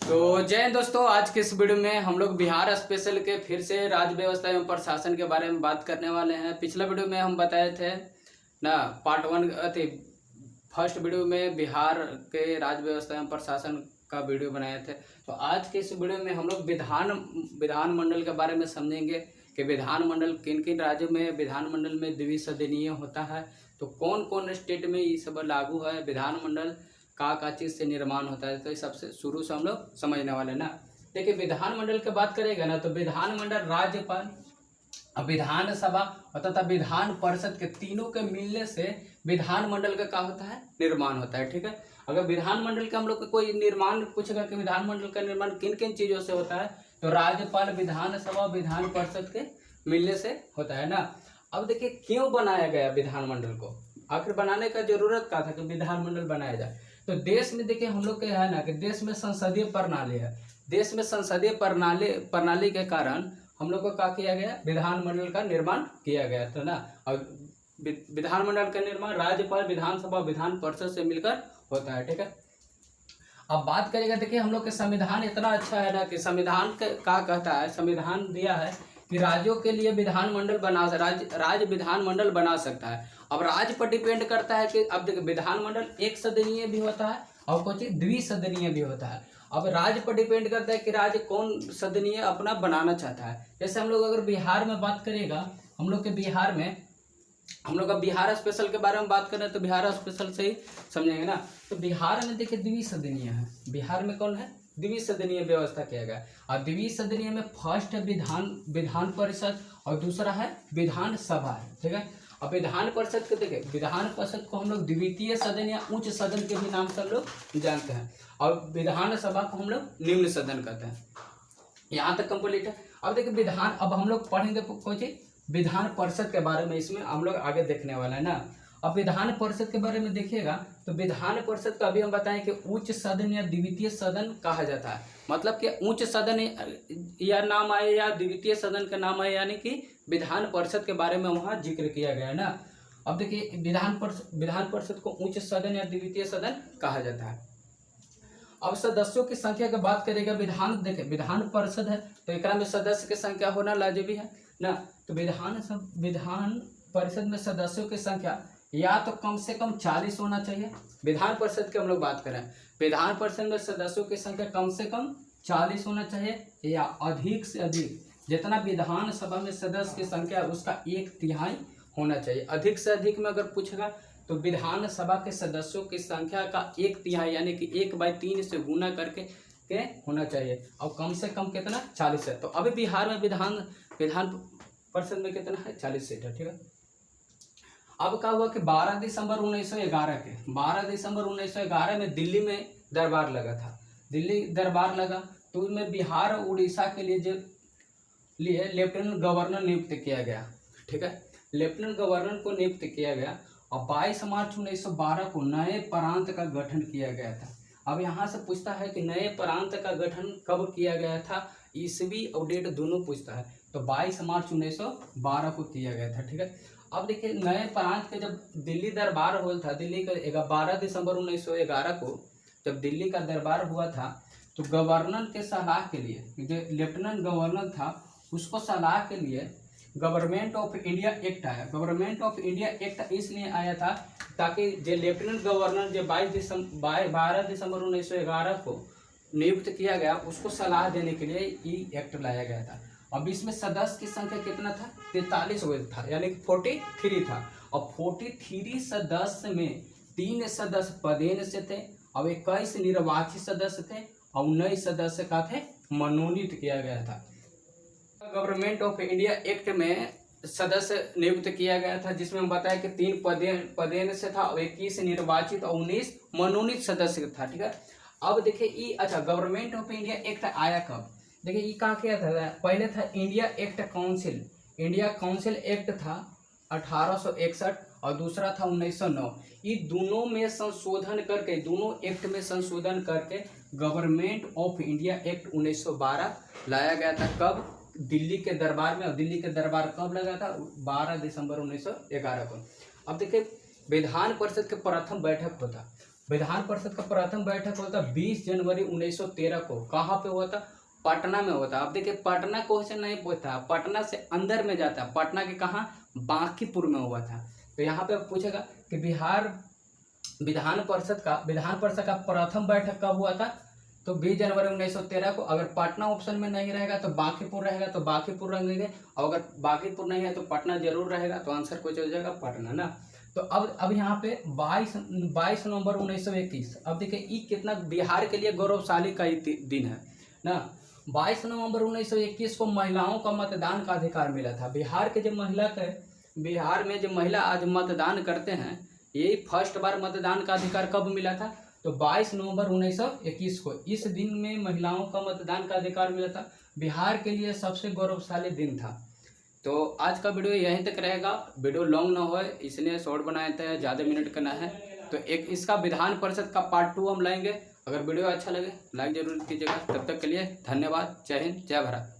तो जय हिंद दोस्तों, आज के इस वीडियो में हम लोग बिहार स्पेशल के फिर से राज्य व्यवस्था एवं प्रशासन के बारे में बात करने वाले हैं। पिछला वीडियो में हम बताए थे ना, पार्ट 1 फर्स्ट वीडियो में बिहार के राज्य व्यवस्था एवं प्रशासन का वीडियो बनाए थे। तो आज के इस वीडियो में हम लोग विधानमंडल के बारे में समझेंगे कि विधानमंडल किन किन राज्यों में विधानमंडल में द्विसदनीय होता है, तो कौन कौन स्टेट में ये सब लागू है, विधानमंडल का चीज़ से निर्माण होता है। तो ये सबसे शुरू से हम लोग समझने वाले ना। देखिए, विधानमंडल की बात करेगा ना, तो विधानमंडल, राज्यपाल, विधानसभा तथा विधान परिषद के तीनों के मिलने से विधानमंडल का क्या होता है, निर्माण होता है। ठीक है, अगर विधानमंडल का हम लोग कोई निर्माण पूछेगा कि विधानमंडल का निर्माण किन किन चीज़ों से होता है, तो राज्यपाल, विधानसभा, विधान परिषद के मिलने से होता है ना। अब देखिए, क्यों बनाया गया विधानमंडल को, आखिर बनाने का जरूरत क्या था कि विधानमंडल बनाया जाए। तो देश में देखिए हम लोग क्या है ना कि देश में संसदीय प्रणाली है। देश में संसदीय प्रणाली के कारण हम लोग को क्या किया गया, विधानमंडल का निर्माण किया गया था ना। और विधानमंडल का निर्माण राज्यपाल, विधानसभा, विधान परिषद से मिलकर होता है। ठीक है, अब बात करेगा, देखिए हम लोग के संविधान इतना अच्छा है ना कि संविधान क्या कहता है, संविधान दिया है कि राज्यों के लिए विधानमंडल राज्य विधानमंडल बना सकता है। अब राज्य पर डिपेंड करता है कि अब देखिए विधानमंडल एक सदनीय भी होता है और कुछ द्विसदनीय भी होता है। अब राज्य पर डिपेंड करता है कि राज्य कौन सदनीय अपना बनाना चाहता है। जैसे हम लोग अगर बिहार में बात करेगा, हम लोग का बिहार स्पेशल के बारे में बात करें तो बिहार स्पेशल से ही समझेंगे ना। तो बिहार में देखिए द्विसदनीय है। बिहार में कौन है, द्विसदनीय व्यवस्था किया गया। और द्विसदनीय में फर्स्ट है विधान परिषद और दूसरा है विधानसभा है। ठीक है, अब विधान परिषद को देखिए, विधान परिषद को हम लोग द्वितीय सदन या उच्च सदन के भी नाम से हम लोग जानते हैं, और विधानसभा को हम लोग निम्न सदन कहते हैं। यहाँ तक कंप्लीट है। अब देखिए अब हम लोग पढ़ेंगे कोई विधान परिषद के बारे में, इसमें हम लोग आगे देखने वाला है ना। अब विधान परिषद के बारे में देखिएगा तो विधान परिषद का अभी हम बताएं कि उच्च सदन या द्वितीय सदन कहा जाता है। मतलब कि उच्च सदन या नाम आए या द्वितीय सदन का नाम आए, यानी कि विधान परिषद के बारे में वहाँ जिक्र किया गया है ना। अब देखिए विधान परिषद को उच्च सदन या द्वितीय सदन कहा जाता है। अब सदस्यों की संख्या की बात करेगा, विधान परिषद है तो एक में सदस्य की संख्या होना लाजिमी है ना। तो विधान परिषद में सदस्यों की संख्या या तो कम से कम 40 होना चाहिए। विधान परिषद की हम लोग बात करें, विधान परिषद में सदस्यों की संख्या कम से कम 40 होना चाहिए, या अधिक से अधिक जितना विधानसभा में सदस्य की संख्या उसका 1/3 होना चाहिए। अधिक से अधिक में अगर पूछेगा तो विधानसभा के सदस्यों की संख्या का 1/3 यानी कि 1/3 से गुना करके होना चाहिए, और कम से कम कितना, 40 है। तो अभी बिहार में विधान परिषद में कितना है, 40 सीट है। ठीक है, अब क्या हुआ कि 12 दिसंबर 1911 में दिल्ली में दरबार लगा था। दिल्ली दरबार लगा तो उसमें बिहार और उड़ीसा के लिए लेफ्टिनेंट गवर्नर नियुक्त किया गया। ठीक है, लेफ्टिनेंट गवर्नर को नियुक्त किया गया, और 22 मार्च 1912 को नए प्रांत का गठन किया गया था। अब यहाँ से पूछता है कि नए प्रांत का गठन कब किया गया था, ईस्वी और डेट दोनों पूछता है। तो 22 मार्च 1912 को किया गया था। ठीक है, अब देखिए नए प्रांत के जब दिल्ली दरबार हुआ था, दिल्ली का 12 दिसंबर 1911 को जब दिल्ली का दरबार हुआ था, तो गवर्नर के सलाह के लिए, जो लेफ्टिनेंट गवर्नर था उसको सलाह के लिए गवर्नमेंट ऑफ इंडिया एक्ट आया। गवर्नमेंट ऑफ इंडिया एक्ट इसलिए आया था ताकि जो लेफ्टिनेंट गवर्नर जो 12 दिसंबर 1911 को नियुक्त किया गया उसको सलाह देने के लिए ये एक्ट लाया गया था। अब इसमें सदस्य की संख्या कितना था, 43 था, यानी कि 43 था। और 43 सदस्य में 3 सदस्य पदेन से थे, और 21 निर्वाचित सदस्य थे, और 19 सदस्य का थे मनोनीत किया गया था। गवर्नमेंट ऑफ इंडिया एक्ट में सदस्य नियुक्त किया गया था, जिसमें हम बताया कि 3 पदेन से था, और 21 निर्वाचित और 19 मनोनीत सदस्य था। ठीक है, अब देखिए अच्छा, गवर्नमेंट ऑफ इंडिया एक्ट आया कब, देखिए ये कहाँ किया था, पहले था India act council, India council act था 1861, और दूसरा था 1909। ये दोनों में संशोधन करके, दोनों एक्ट में संशोधन करके गवर्नमेंट ऑफ इंडिया एक्ट 1912 लाया गया था। कब, दिल्ली के दरबार में। और दिल्ली के दरबार कब लगा था, 12 दिसंबर 1911 को। अब देखिए विधान परिषद के प्रथम बैठक होता, विधान परिषद का प्रथम बैठक हुआ था 20 जनवरी 1913 को। कहाँ पे हुआ था? पटना में हुआ था। अब देखिए पटना क्वेश्चन नहीं पूछता, पटना से अंदर में जाता है। पटना के कहाँ? बांकीपुर में हुआ था। तो यहाँ पे पूछेगा कि बिहार विधान परिषद का प्रथम बैठक कब हुआ था? तो 20 जनवरी 1913 को। अगर पटना ऑप्शन में नहीं रहेगा तो बांकीपुर रहेगा, तो बांकीपुर रहेंगे, और अगर बांकीपुर नहीं है तो पटना जरूर रहेगा। तो आंसर कुछ हो जाएगा पटना ना। तो अब यहाँ पे 22 नवंबर 1921। अब देखिए ये कितना बिहार के लिए गौरवशाली का ही दिन है ना। 22 नवंबर 1921 को महिलाओं का मतदान का अधिकार मिला था। बिहार में जो महिला आज मतदान करते हैं, ये फर्स्ट बार मतदान का अधिकार कब मिला था? तो 22 नवंबर 1921 को। इस दिन में महिलाओं का मतदान का अधिकार मिला था। बिहार के लिए सबसे गौरवशाली दिन था। तो आज का वीडियो यहीं तक रहेगा। वीडियो लॉन्ग ना हो इसलिए शॉर्ट बनाए थे, ज़्यादा मिनट करना है। तो एक इसका विधान परिषद का पार्ट 2 हम लाएंगे। अगर वीडियो अच्छा लगे लाइक जरूर कीजिएगा। तब तक के लिए धन्यवाद। जय हिंद, जय भारत।